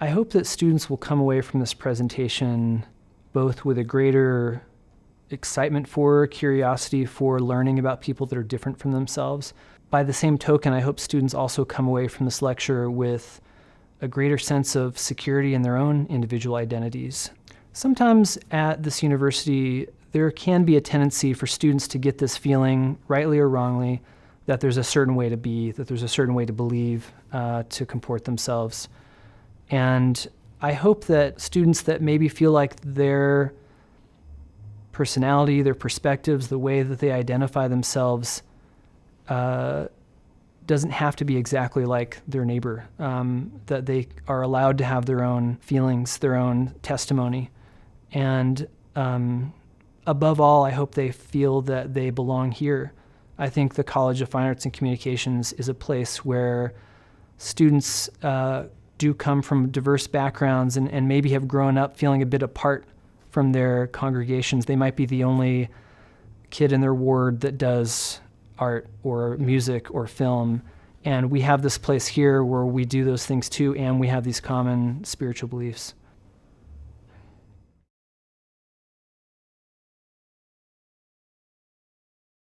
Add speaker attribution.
Speaker 1: I hope that students will come away from this presentation both with a greater excitement for, curiosity for learning about people that are different from themselves. By the same token, I hope students also come away from this lecture with a greater sense of security in their own individual identities. Sometimes at this university, there can be a tendency for students to get this feeling, rightly or wrongly, that there's a certain way to be, that there's a certain way to believe, to comport themselves. And I hope that students that maybe feel like their personality, their perspectives, the way that they identify themselves doesn't have to be exactly like their neighbor, that they are allowed to have their own feelings, their own testimony. And above all, I hope they feel that they belong here. I think the College of Fine Arts and Communications is a place where students do come from diverse backgrounds and maybe have grown up feeling a bit apart from their congregations. They might be the only kid in their ward that does art or music or film. And we have this place here where we do those things too, and we have these common spiritual beliefs.